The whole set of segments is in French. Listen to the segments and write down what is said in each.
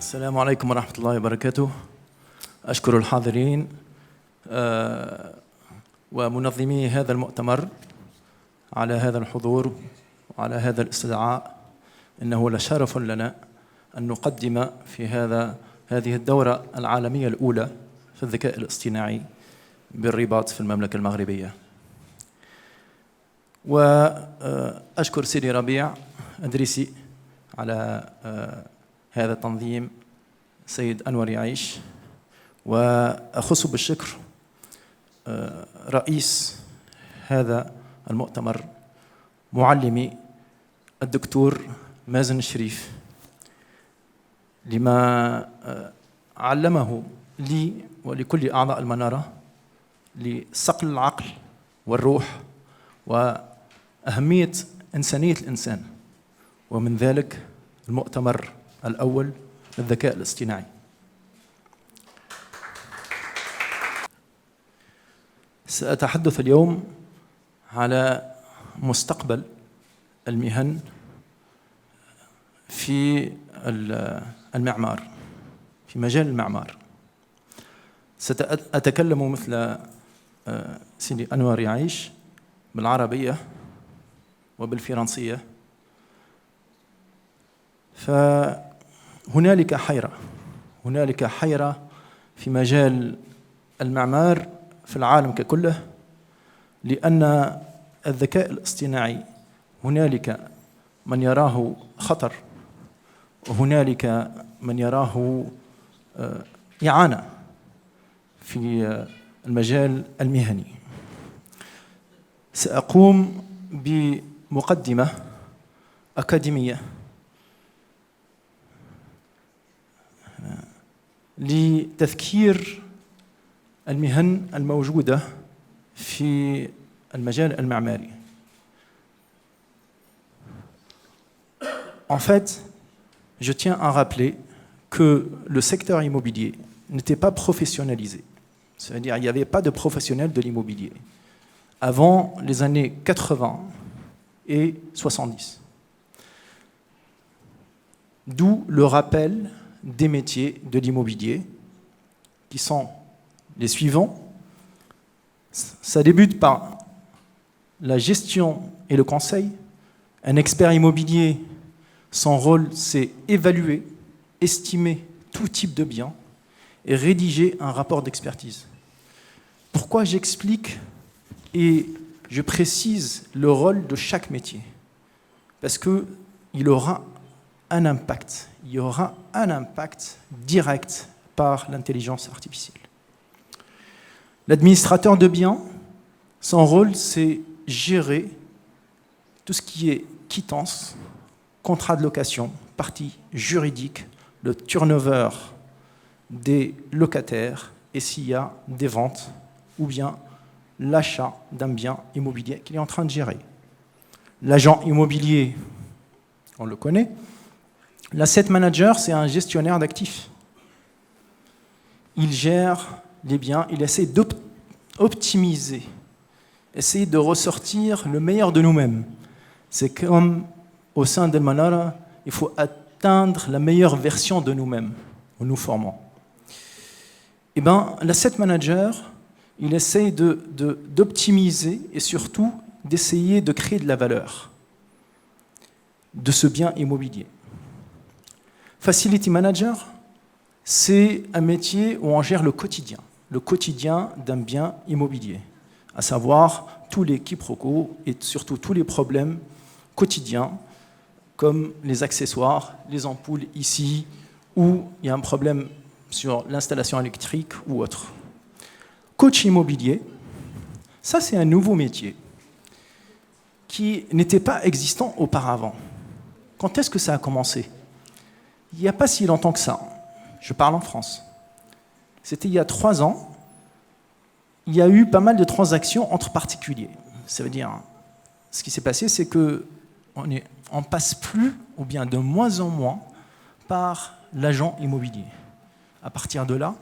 السلام عليكم ورحمة الله وبركاته. أشكر الحاضرين ومنظمي هذا المؤتمر على هذا الحضور وعلى هذا الاستدعاء. إنه لشرف لنا أن نقدم في هذه الدورة العالمية الأولى في الذكاء الاصطناعي بالرباط في المملكة المغربية. وأشكر سيدي ربيع أدريسي على هذا التنظيم، سيد أنور يعيش، وأخص بالشكر رئيس هذا المؤتمر معلمي الدكتور مازن الشريف لما علمه لي ولكل أعضاء المنارة لصقل العقل والروح وأهمية إنسانية الإنسان، ومن ذلك المؤتمر الأول للذكاء الاصطناعي. سأتحدث اليوم على مستقبل المهن في المعمار، في مجال المعمار. سأتكلم مثل سيدي أنور يعيش بالعربية وبالفرنسية. فهنالك حيرة في مجال المعمار في العالم ككله، لأن الذكاء الاصطناعي هنالك من يراه خطر وهنالك من يراه إعانة في المجال المهني. سأقوم بمقدمة أكاديمية لتذكير المهن الموجودة في المجال المعماري. En fait, je tiens à rappeler que le secteur immobilier n'était pas professionnalisé. C'est-à-dire qu'il n'y avait pas de professionnels de l'immobilier avant les années 80 et 70. D'où le rappel des métiers de l'immobilier qui sont les suivants. Ça débute par la gestion et le conseil. Un expert immobilier, son rôle, c'est évaluer, estimer tout type de bien et rédiger un rapport d'expertise. Pourquoi j'explique et je précise le rôle de chaque métier? Parce qu'il aura un impact. Il y aura un impact direct par l'intelligence artificielle. L'administrateur de biens, son rôle, c'est gérer tout ce qui est quittance, contrat de location, partie juridique, le turnover des locataires et s'il y a des ventes ou bien l'achat d'un bien immobilier qu'il est en train de gérer. L'agent immobilier, on le connaît. L'asset manager, c'est un gestionnaire d'actifs. Il gère les biens, il essaie d'optimiser, essayer de ressortir le meilleur de nous-mêmes. C'est comme au sein de Manara, il faut atteindre la meilleure version de nous-mêmes, où nous formons. Eh bien, l'asset manager, il essaie d'optimiser et surtout d'essayer de créer de la valeur de ce bien immobilier. Facility manager, c'est un métier où on gère le quotidien d'un bien immobilier, à savoir tous les quiproquos et surtout tous les problèmes quotidiens, comme les accessoires, les ampoules ici, ou il y a un problème sur l'installation électrique ou autre. Coach immobilier, ça c'est un nouveau métier qui n'était pas existant auparavant. Quand est-ce que ça a commencé? Il n'y a pas si longtemps que ça. Je parle en France. C'était il y a 3 ans. Il y a eu pas mal de transactions entre particuliers. Ça veut dire, ce qui s'est passé, c'est qu'on passe plus, ou bien de moins en moins, par l'agent immobilier. À partir de là,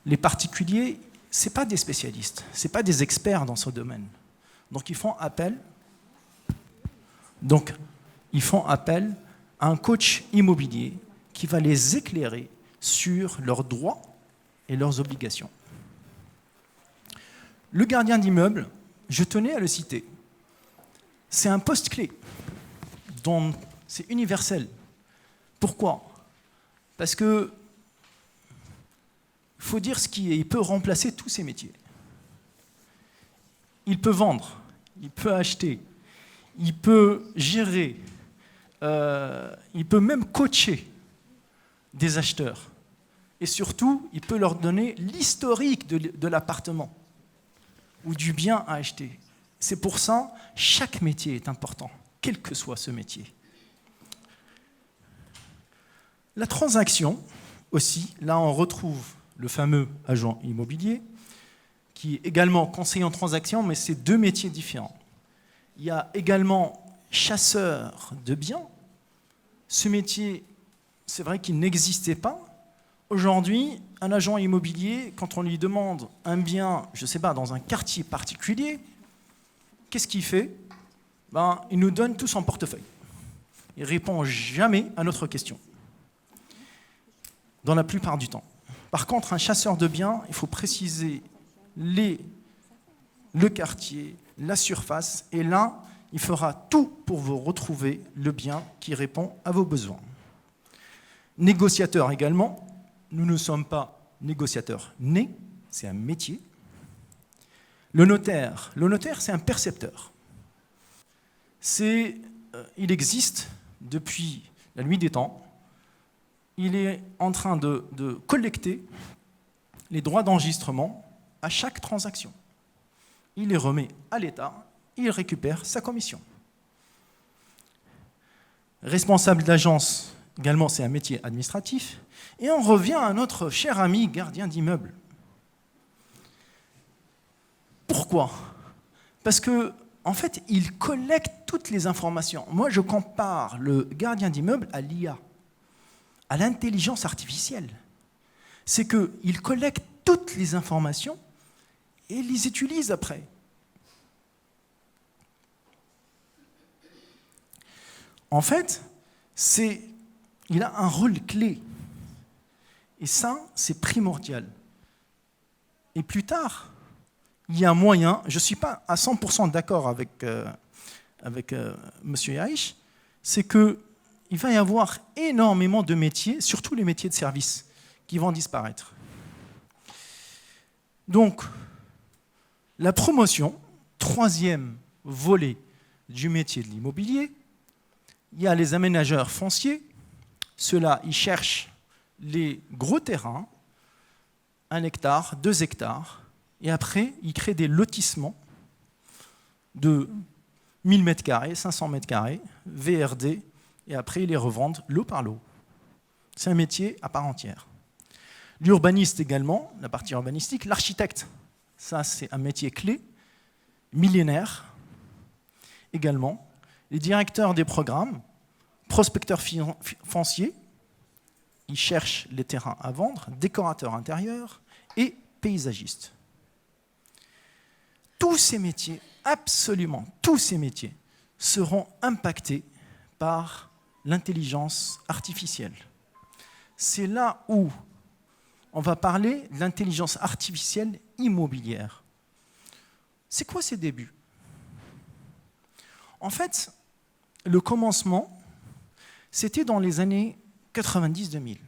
les particuliers, ce n'est pas des spécialistes, ce n'est pas des experts dans ce domaine. Donc ils font appel à un coach immobilier qui va les éclairer sur leurs droits et leurs obligations. Le gardien d'immeuble, je tenais à le citer. C'est un poste clé, dont c'est universel. Pourquoi ? Parce que il faut dire ce qui est, il peut remplacer tous ces métiers. Il peut vendre, il peut acheter, il peut gérer, il peut même coacher des acheteurs. Et surtout, il peut leur donner l'historique de l'appartement ou du bien à acheter. C'est pour ça, chaque métier est important, quel que soit ce métier. La transaction aussi, là on retrouve le fameux agent immobilier, qui est également conseiller en transaction, mais c'est deux métiers différents. Il y a également chasseur de biens. Ce métier, c'est vrai qu'il n'existait pas. Aujourd'hui, un agent immobilier, quand on lui demande un bien, je ne sais pas, dans un quartier particulier, qu'est-ce qu'il fait ? Il nous donne tout son portefeuille. Il ne répond jamais à notre question, dans la plupart du temps. Par contre, un chasseur de biens, il faut préciser le quartier, la surface, et là, il fera tout pour vous retrouver le bien qui répond à vos besoins. Négociateur également, nous ne sommes pas négociateurs nés, c'est un métier. Le notaire, c'est un percepteur. Il existe depuis la nuit des temps. Il est en train de collecter les droits d'enregistrement à chaque transaction. Il les remet à l'État, il récupère sa commission. Responsable d'agence, également, c'est un métier administratif. Et on revient à notre cher ami gardien d'immeuble. Pourquoi ? Parce que, en fait, il collecte toutes les informations. Moi, je compare le gardien d'immeuble à l'IA, à l'intelligence artificielle. C'est qu'il collecte toutes les informations et les utilise après. En fait, il a un rôle clé. Et ça, c'est primordial. Et plus tard, il y a un moyen, je ne suis pas à 100% d'accord avec M. Yaïch, c'est qu'il va y avoir énormément de métiers, surtout les métiers de service, qui vont disparaître. Donc, la promotion, troisième volet du métier de l'immobilier, il y a les aménageurs fonciers. Ceux-là, ils cherchent les gros terrains, 1 hectare, 2 hectares, et après, ils créent des lotissements de 1000 m², 500 m², VRD, et après, ils les revendent lot par lot. C'est un métier à part entière. L'urbaniste également, la partie urbanistique. L'architecte, ça c'est un métier clé, millénaire également. Les directeurs des programmes, prospecteurs fonciers, ils cherchent les terrains à vendre, décorateurs intérieurs et paysagistes. Tous ces métiers, absolument tous ces métiers, seront impactés par l'intelligence artificielle. C'est là où on va parler de l'intelligence artificielle immobilière. C'est quoi ces débuts ? En fait, le commencement, c'était dans les années 90-2000.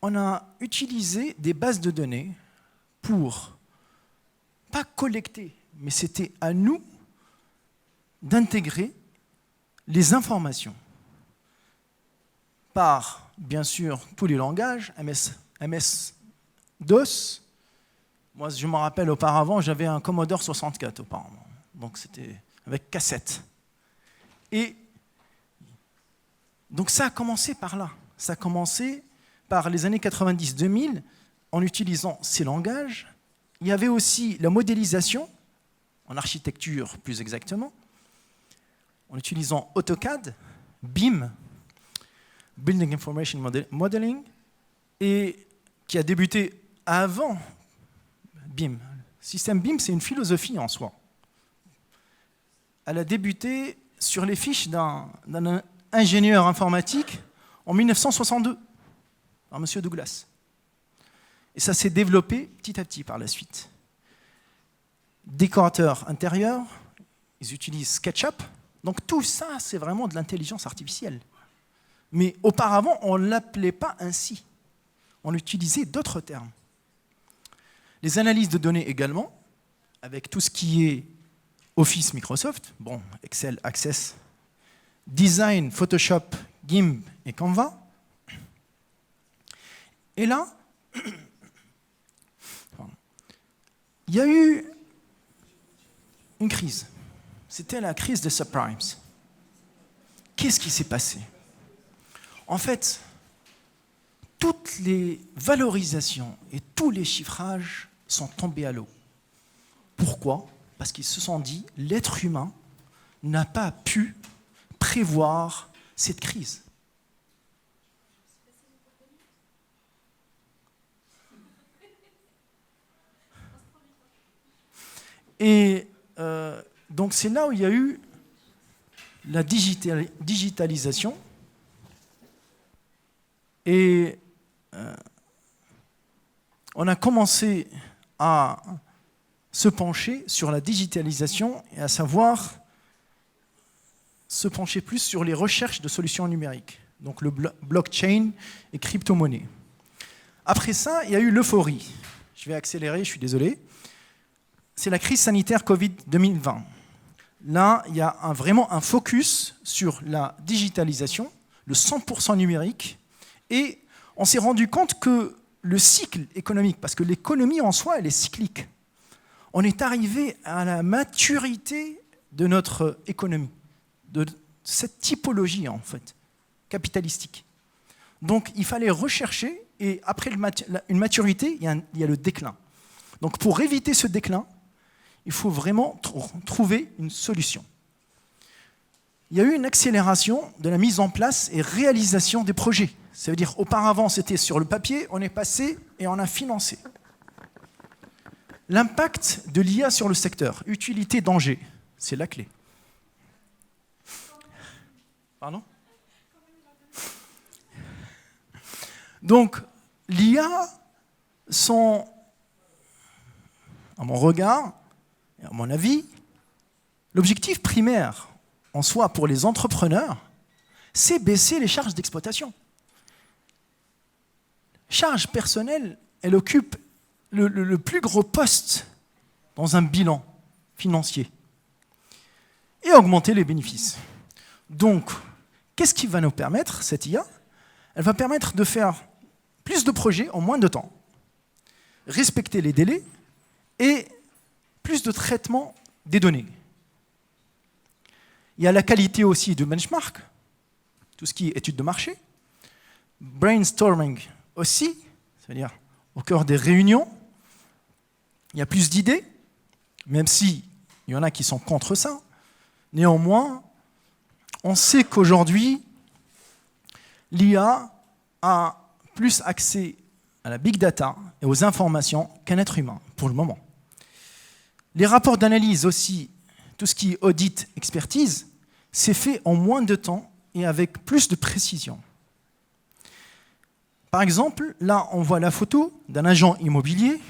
On a utilisé des bases de données pour, pas collecter, mais c'était à nous d'intégrer les informations par, bien sûr, tous les langages, MS-DOS. Moi, je me rappelle auparavant, j'avais un Commodore 64 auparavant, donc c'était avec cassette. Et donc ça a commencé par là. Ça a commencé par les années 90-2000, en utilisant ces langages. Il y avait aussi la modélisation, en architecture plus exactement, en utilisant AutoCAD, BIM, Building Information Modeling, et qui a débuté avant BIM. Le système BIM, c'est une philosophie en soi. Elle a débuté sur les fiches d'un ingénieur informatique en 1962 par M. Douglas. Et ça s'est développé petit à petit par la suite. Décorateurs intérieurs, ils utilisent SketchUp. Donc tout ça, c'est vraiment de l'intelligence artificielle. Mais auparavant, on ne l'appelait pas ainsi. On utilisait d'autres termes. Les analyses de données également, avec tout ce qui est Office Microsoft, bon, Excel, Access, Design, Photoshop, GIMP et Canva. Et là, il y a eu une crise. C'était la crise des subprimes. Qu'est-ce qui s'est passé? En fait, toutes les valorisations et tous les chiffrages sont tombés à l'eau. Pourquoi? Parce qu'ils se sont dit, l'être humain n'a pas pu prévoir cette crise. Et donc c'est là où il y a eu la digitalisation. Et on a commencé à se pencher sur la digitalisation et à savoir se pencher plus sur les recherches de solutions numériques, donc le blockchain et crypto-monnaie. Après ça, il y a eu l'euphorie. Je vais accélérer, je suis désolé. C'est la crise sanitaire Covid 2020. Là, il y a vraiment un focus sur la digitalisation, le 100% numérique, et on s'est rendu compte que le cycle économique, parce que l'économie en soi, elle est cyclique, on est arrivé à la maturité de notre économie, de cette typologie en fait, capitalistique. Donc il fallait rechercher, et après une maturité, il y a le déclin. Donc pour éviter ce déclin, il faut vraiment trouver une solution. Il y a eu une accélération de la mise en place et réalisation des projets. Ça veut dire auparavant c'était sur le papier, on est passé et on a financé. L'impact de l'IA sur le secteur, utilité, danger, c'est la clé. Pardon? Donc, l'IA, à mon regard, et à mon avis, l'objectif primaire en soi pour les entrepreneurs, c'est baisser les charges d'exploitation. Charge personnelle, elle occupe le plus gros poste dans un bilan financier et augmenter les bénéfices. Donc, qu'est-ce qui va nous permettre, cette IA? Elle va permettre de faire plus de projets en moins de temps, respecter les délais et plus de traitement des données. Il y a la qualité aussi du benchmark, tout ce qui est étude de marché, brainstorming aussi, c'est-à-dire au cœur des réunions, il y a plus d'idées, même s'il y en a qui sont contre ça. Néanmoins, on sait qu'aujourd'hui, l'IA a plus accès à la big data et aux informations qu'un être humain, pour le moment. Les rapports d'analyse aussi, tout ce qui est audit, expertise, c'est fait en moins de temps et avec plus de précision. Par exemple, là, on voit la photo d'un agent immobilier.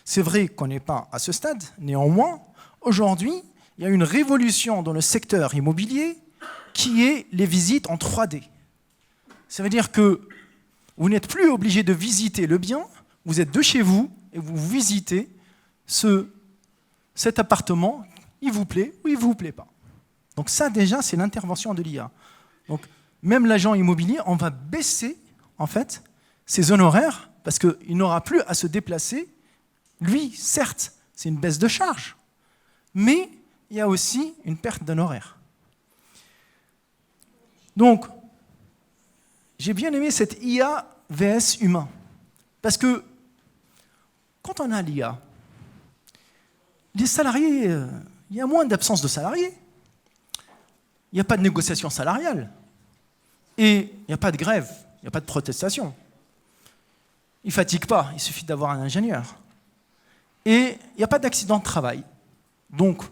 C'est vrai qu'on n'est pas à ce stade, néanmoins, aujourd'hui, il y a une révolution dans le secteur immobilier qui est les visites en 3D. Ça veut dire que vous n'êtes plus obligé de visiter le bien, vous êtes de chez vous et vous visitez cet appartement, il vous plaît ou il ne vous plaît pas. Donc ça déjà, c'est l'intervention de l'IA. Donc même l'agent immobilier, on va baisser en fait ses honoraires parce qu'il n'aura plus à se déplacer. Lui, certes, c'est une baisse de charge, mais il y a aussi une perte d'honoraires. Donc, j'ai bien aimé cette IA vs humain. Parce que quand on a l'IA, les salariés, il y a moins d'absence de salariés. Il n'y a pas de négociation salariale. Et il n'y a pas de grève, il n'y a pas de protestation. Ils ne fatiguent pas, il suffit d'avoir un ingénieur. Et il n'y a pas d'accident de travail. Donc,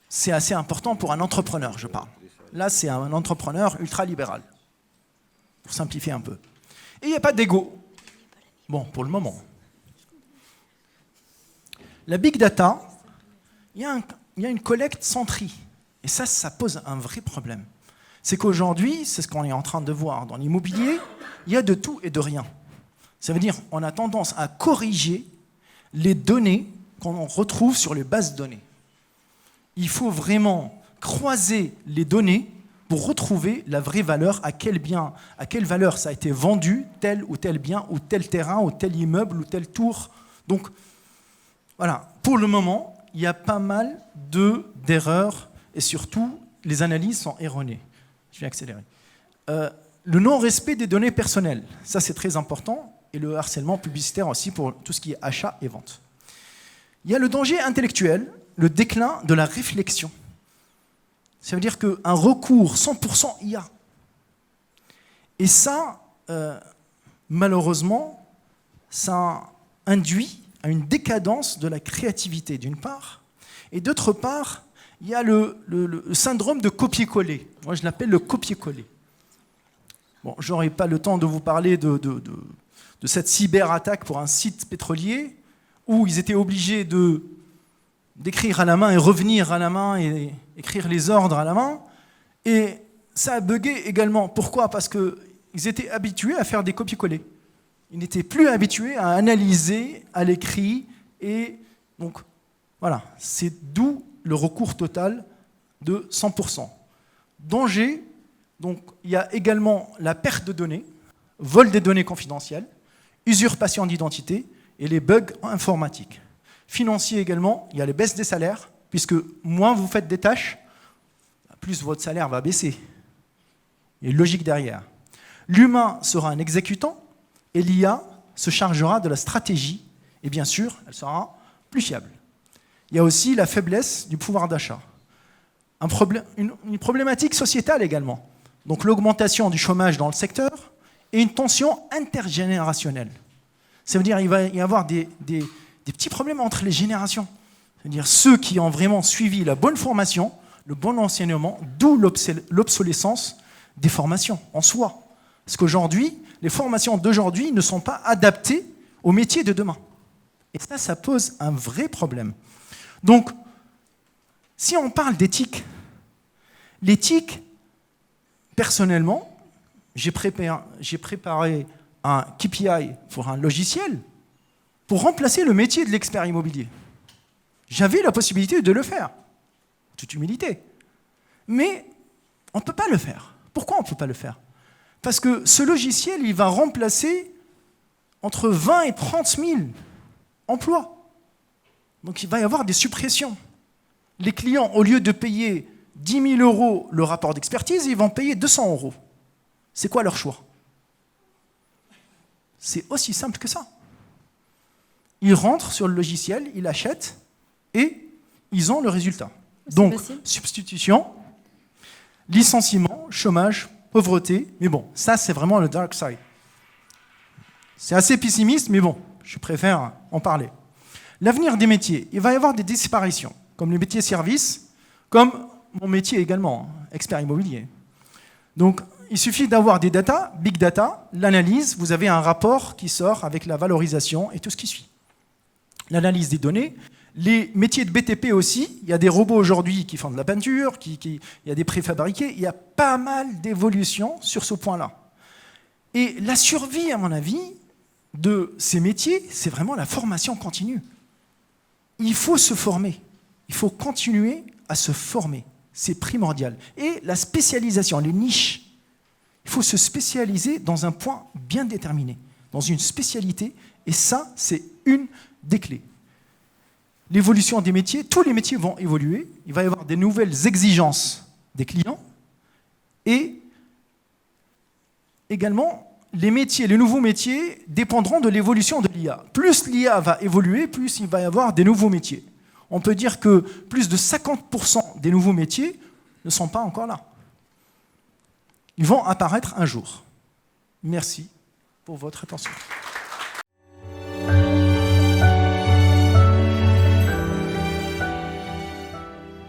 c'est assez important pour un entrepreneur, je parle. Là, c'est un entrepreneur ultra-libéral. pour simplifier un peu. Et il n'y a pas d'ego. Bon, pour le moment. La big data, il y a une collecte sans tri. Et ça pose un vrai problème. C'est qu'aujourd'hui, c'est ce qu'on est en train de voir dans l'immobilier, il y a de tout et de rien. Ça veut dire qu'on a tendance à corriger les données qu'on retrouve sur les bases de données. Il faut vraiment croiser les données pour retrouver la vraie valeur, à quel bien, à quelle valeur ça a été vendu, tel ou tel bien, ou tel terrain, ou tel immeuble, ou telle tour. Donc, voilà, pour le moment, il y a pas mal d'erreurs, et surtout, les analyses sont erronées. Je vais accélérer. Le non-respect des données personnelles, ça c'est très important, et le harcèlement publicitaire aussi pour tout ce qui est achat et vente. Il y a le danger intellectuel, le déclin de la réflexion. Ça veut dire qu'un recours 100% IA. Et ça, malheureusement, ça induit à une décadence de la créativité, d'une part, et d'autre part, il y a le syndrome de copier-coller. Moi, je l'appelle le copier-coller. Bon, je n'aurai pas le temps de vous parler de cette cyberattaque pour un site pétrolier où ils étaient obligés d'écrire à la main et revenir à la main et écrire les ordres à la main. Et ça a bugué également. Pourquoi ? Parce qu'ils étaient habitués à faire des copier-coller. Ils n'étaient plus habitués à analyser à l'écrit. Et donc, voilà, c'est d'où le recours total de 100%. Danger, donc il y a également la perte de données, vol des données confidentielles, usurpation d'identité et les bugs informatiques. Financier également, il y a les baisses des salaires, puisque moins vous faites des tâches, plus votre salaire va baisser. Il y a une logique derrière. L'humain sera un exécutant et l'IA se chargera de la stratégie et bien sûr, elle sera plus fiable. Il y a aussi la faiblesse du pouvoir d'achat. Une problématique sociétale également. Donc l'augmentation du chômage dans le secteur et une tension intergénérationnelle. Ça veut dire qu'il va y avoir des petits problèmes entre les générations. C'est-à-dire ceux qui ont vraiment suivi la bonne formation, le bon enseignement, d'où l'obsolescence des formations en soi. Parce qu'aujourd'hui, les formations d'aujourd'hui ne sont pas adaptées aux métiers de demain. Et ça pose un vrai problème. Donc, si on parle d'éthique, l'éthique, personnellement, j'ai préparé un KPI pour un logiciel pour remplacer le métier de l'expert immobilier. J'avais la possibilité de le faire, en toute humilité. Mais on ne peut pas le faire. Pourquoi on ne peut pas le faire ? Parce que ce logiciel, il va remplacer entre 20 et 30 000 emplois. Donc il va y avoir des suppressions. Les clients, au lieu de payer 10 000 € le rapport d'expertise, ils vont payer 200 €. C'est quoi leur choix ? C'est aussi simple que ça. Ils rentrent sur le logiciel, ils l'achètent et ils ont le résultat. Donc, substitution, licenciement, chômage, pauvreté. Mais bon, ça, c'est vraiment le dark side. C'est assez pessimiste, mais bon, je préfère en parler. L'avenir des métiers, il va y avoir des disparitions, comme les métiers services, comme mon métier également, expert immobilier. Donc, il suffit d'avoir des data, big data, l'analyse, vous avez un rapport qui sort avec la valorisation et tout ce qui suit. L'analyse des données, les métiers de BTP aussi, il y a des robots aujourd'hui qui font de la peinture, il y a des préfabriqués, il y a pas mal d'évolutions sur ce point-là. Et la survie, à mon avis, de ces métiers, c'est vraiment la formation continue. Il faut se former, il faut continuer à se former, c'est primordial. Et la spécialisation, les niches, il faut se spécialiser dans un point bien déterminé, dans une spécialité, et ça, c'est une des clés. L'évolution des métiers, tous les métiers vont évoluer, il va y avoir des nouvelles exigences des clients, et également, les métiers, les nouveaux métiers dépendront de l'évolution de l'IA. Plus l'IA va évoluer, plus il va y avoir des nouveaux métiers. On peut dire que plus de 50% des nouveaux métiers ne sont pas encore là. Ils vont apparaître un jour. Merci pour votre attention.